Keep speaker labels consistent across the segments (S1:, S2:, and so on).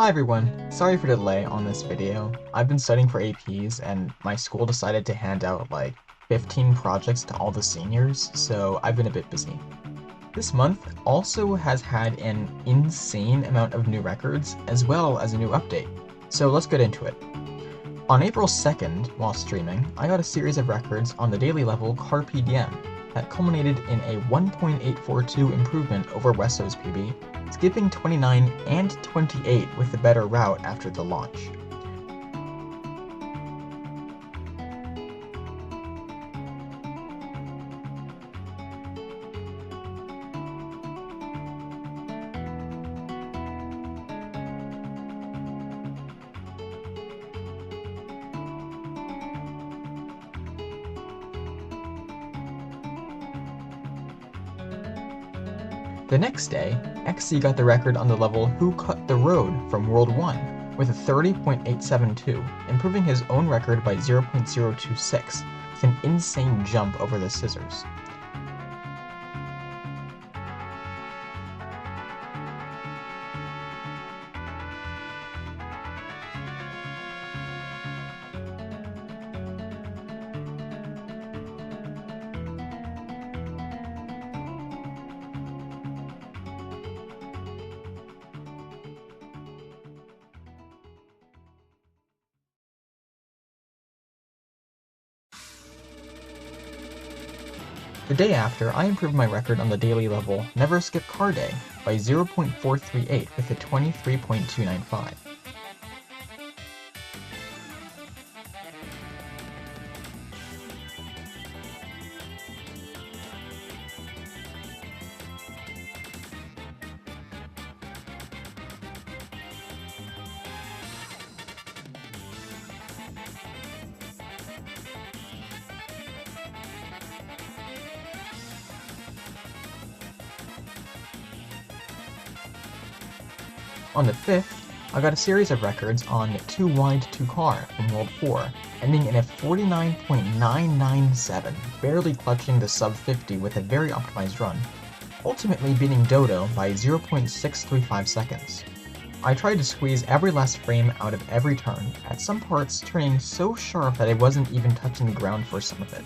S1: Hi everyone, sorry for the delay on this video. I've been studying for APs and my school decided to hand out like 15 projects to all the seniors, so I've been a bit busy. This month also has had an insane amount of new records as well as a new update, so let's get into it. On April 2nd, while streaming, I got a series of records on the daily level Carpe Diem that culminated in a 1.842 improvement over Westo's PB, skipping 29 and 28 with the better route after the launch. The next day, XC got the record on the level Who Cut the Road from World 1 with a 30.872, improving his own record by 0.026 with an insane jump over the scissors. The day after, I improved my record on the daily level Never Skip Car Day by 0.438 with a 23.295. On the 5th, I got a series of records on Too Wide to Car from World 4, ending in a 49.997, barely clutching the sub 50 with a very optimized run, ultimately beating Dodo by 0.635 seconds. I tried to squeeze every last frame out of every turn, at some parts turning so sharp that I wasn't even touching the ground for some of it.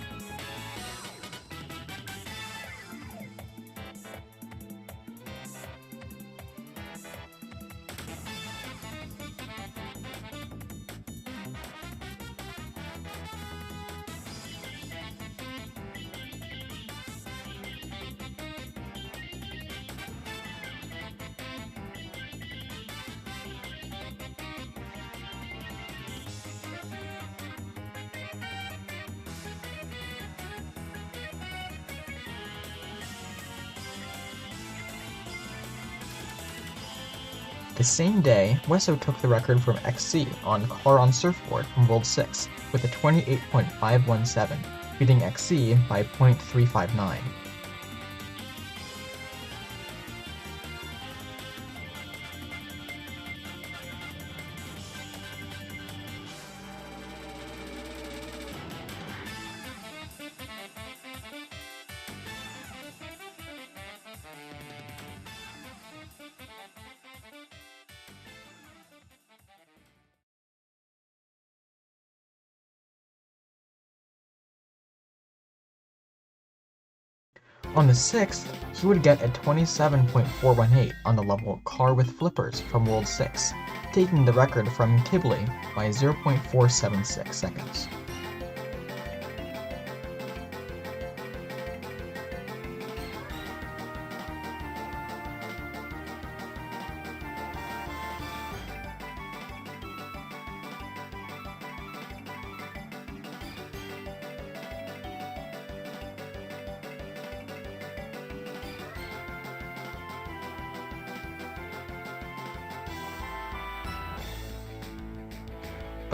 S1: The same day, Wesso took the record from XC on Car on Surfboard from World 6 with a 28.517, beating XC by 0.359. On the 6th, he would get a 27.418 on the level Car with Flippers from World 6, taking the record from Kibley by 0.476 seconds.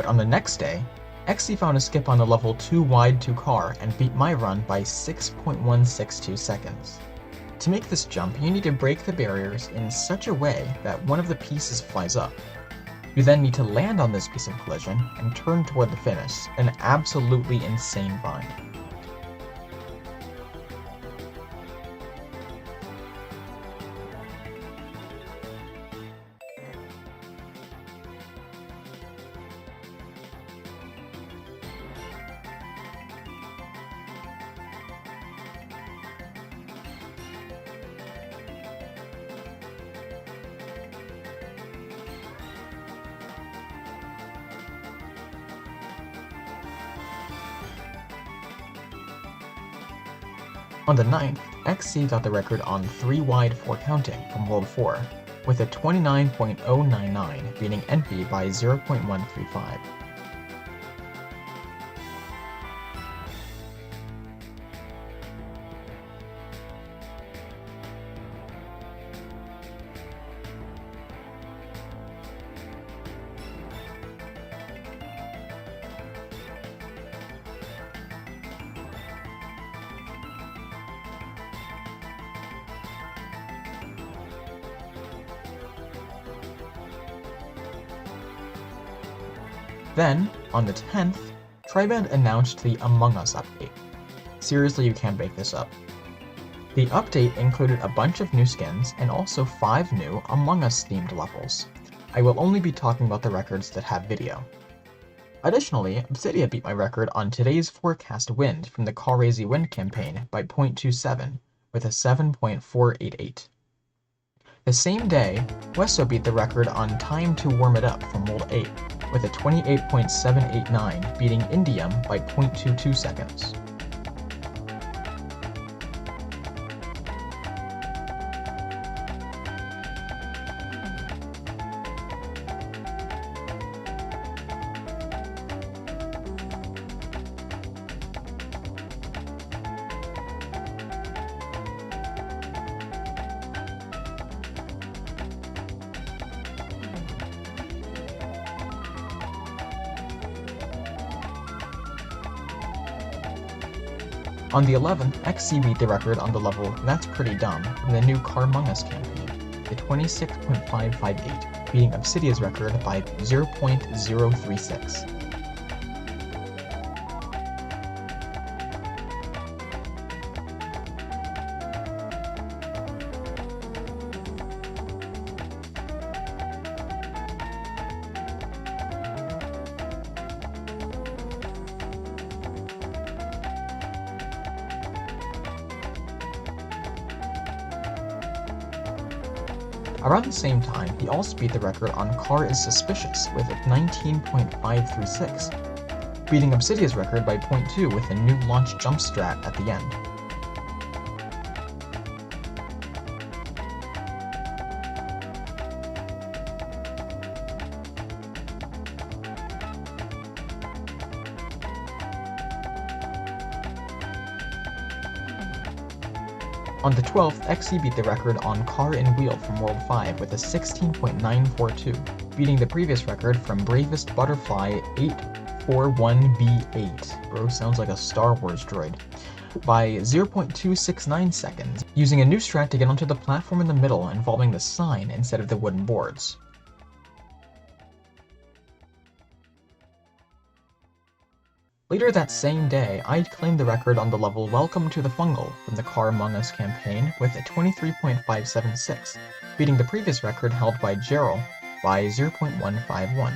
S1: But on the next day, XC found a skip on the level Too Wide to Car and beat my run by 6.162 seconds. To make this jump, you need to break the barriers in such a way that one of the pieces flies up. You then need to land on this piece of collision and turn toward the finish, an absolutely insane bind. On the 9th, XC got the record on 3 wide 4 counting from World 4, with a 29.099, beating Envy by 0.135. Then, on the 10th, Triband announced the Among Us update. Seriously, you can't make this up. The update included a bunch of new skins and also 5 new Among Us themed levels. I will only be talking about the records that have video. Additionally, Obsidia beat my record on today's forecast wind from the Crazy Wind campaign by 0.27 with a 7.488. The same day, Wesso beat the record on time to warm it up from World 8 with a 28.789, beating Indium by 0.22 seconds. On the 11th, XC beat the record on the level That's Pretty Dumb from the new Carmong Us campaign, the 26.558, beating Obsidia's record by 0.036. Around the same time, he also beat the record on Car is Suspicious with a 19.536, beating Obsidia's record by 0.2 with a new launch jump strat at the end. On the 12th, XC beat the record on Car and Wheel from World 5 with a 16.942, beating the previous record from Bravest Butterfly 841B8, bro sounds like a Star Wars droid, by 0.269 seconds, using a new strat to get onto the platform in the middle involving the sign instead of the wooden boards. Later that same day, I claimed the record on the level Welcome to the Fungal from the Carmong Us campaign with a 23.576, beating the previous record held by Gerald by 0.151.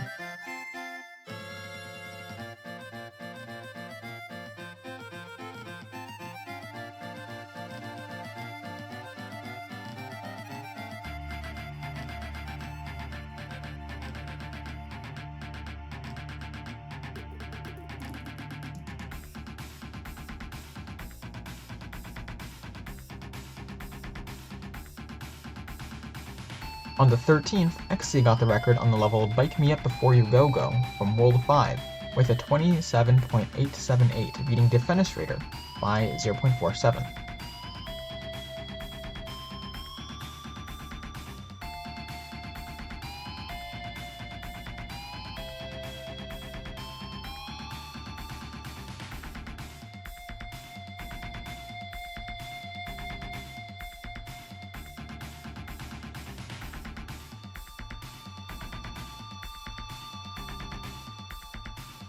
S1: On the 13th, XC got the record on the level Bike Me Up Before You Go Go from World 5 with a 27.878, beating Defenestrator by 0.47.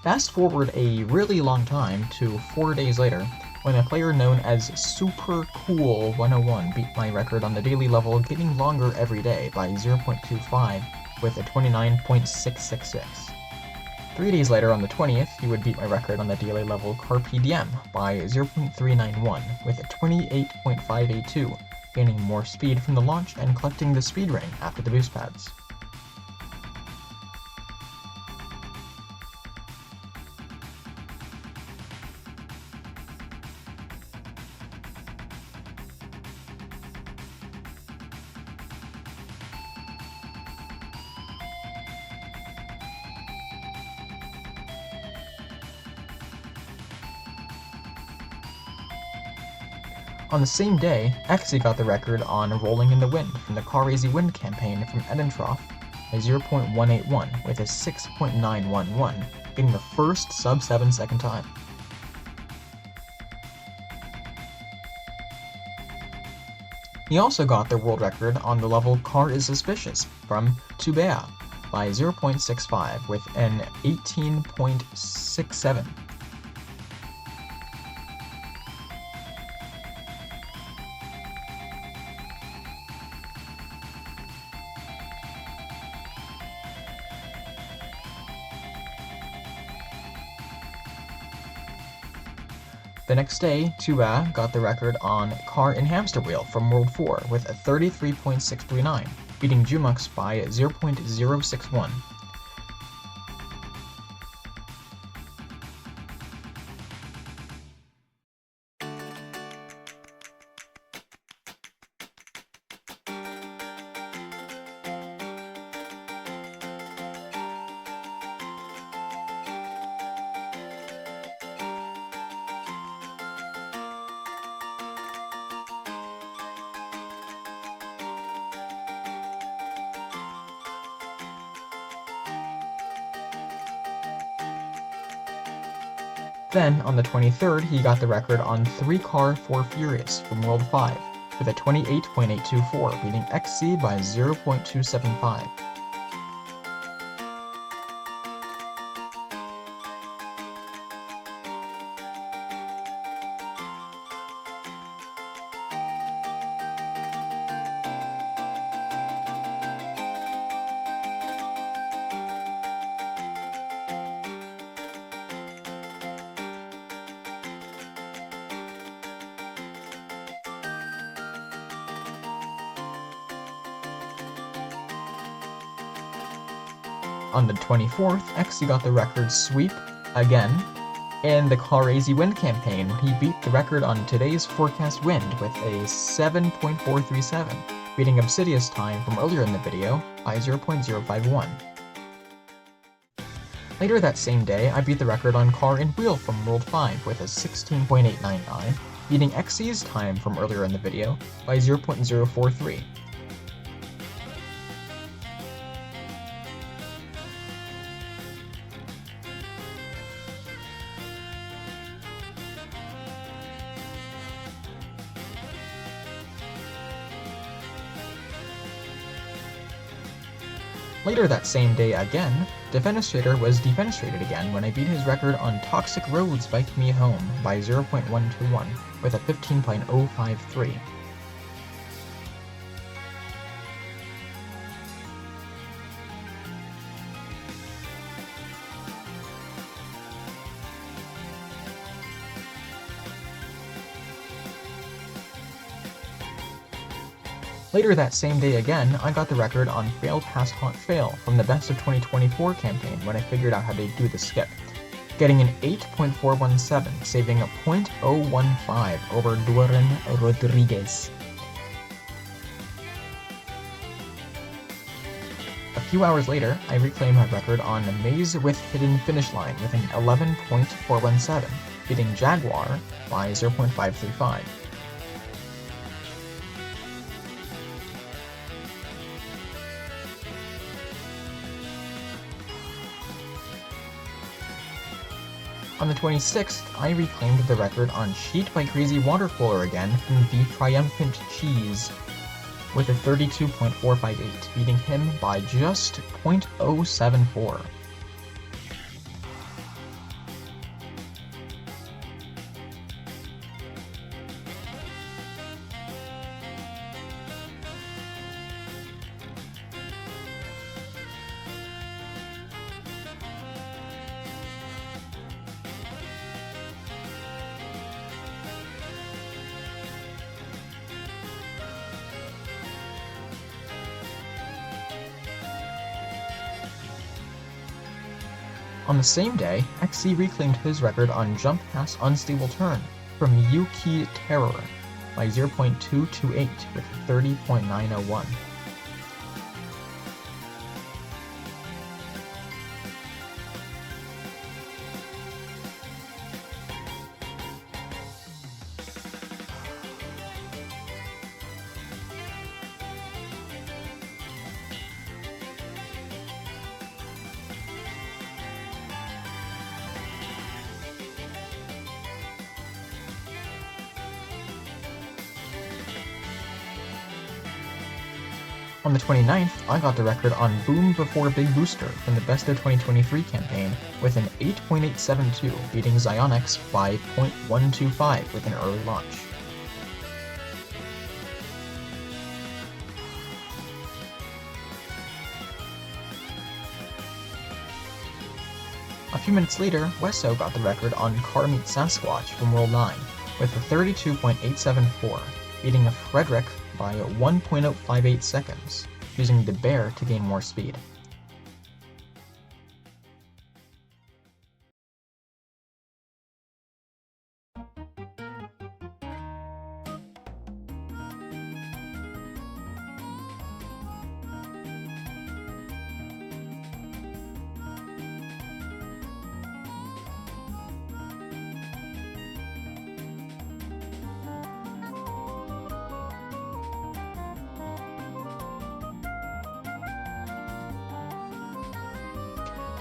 S1: Fast forward a really long time to 4 days later, when a player known as Super Cool 101 beat my record on the daily level, getting longer every day by 0.25 with a 29.666. 3 days later, on the 20th, he would beat my record on the daily level Carpe Diem by 0.391 with a 28.582, gaining more speed from the launch and collecting the speed ring after the boost pads. On the same day, Exy got the record on Rolling in the Wind from the Carazy Wind campaign from Edentroff by 0.181 with a 6.911, being the first sub 7 second time. He also got the world record on the level Car is Suspicious from Tubea by 0.65 with an 18.67. The next day, Tubea got the record on Car in Hamster Wheel from World 4 with a 33.639, beating Jumux by 0.061. Then, on the 23rd, he got the record on 3 Car 4 Furious from World 5 with a 28.824, beating XC by 0.275. On the 24th, XC got the record sweep again in the Carazy Wind campaign when he beat the record on today's forecast wind with a 7.437, beating Obsidious time from earlier in the video by 0.051. Later that same day, I beat the record on Car and Wheel from World 5 with a 16.899, beating XC's time from earlier in the video by 0.043. Later that same day again, Defenestrator was defenestrated again when I beat his record on Toxic Roads Bike Me Home by 0.121 with a 15.053. Later that same day again, I got the record on Fail Pass Haunt Fail from the Best of 2024 campaign when I figured out how to do the skip, getting an 8.417, saving a 0.015 over Duran Rodriguez. A few hours later, I reclaimed my record on Maze with Hidden Finish Line with an 11.417, beating Jaguar by 0.535. On the 26th, I reclaimed the record on Sheet by Crazy Watercooler again from the Triumphant Cheese with a 32.458, beating him by just 0.074. On the same day, XC reclaimed his record on Jump Pass Unstable Turn from Yuki Terror by 0.228 with 30.901. On the 29th, I got the record on Boom Before Big Booster from the Best of 2023 campaign with an 8.872, beating Xyonix by 0.125 with an early launch. A few minutes later, Wesso got the record on Car Meets Sasquatch from World 9 with a 32.874, beating Frederick by 1.058 seconds, using the bear to gain more speed.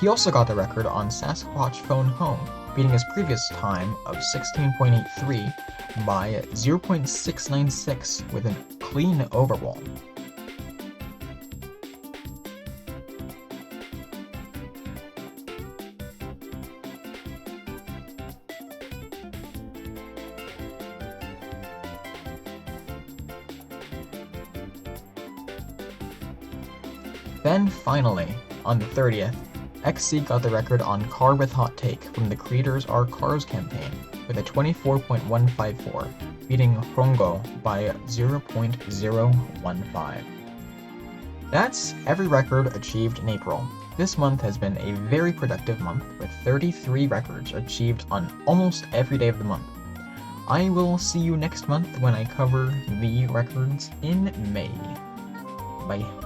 S1: He also got the record on Sasquatch Phone Home, beating his previous time of 16.83 by 0.696 with a clean overwall. Then finally, on the 30th, XC got the record on Car with Hot Take from the Creators Are Cars campaign with a 24.154, beating Hrongo by 0.015. That's every record achieved in April. This month has been a very productive month with 33 records achieved on almost every day of the month. I will see you next month when I cover the records in May. Bye.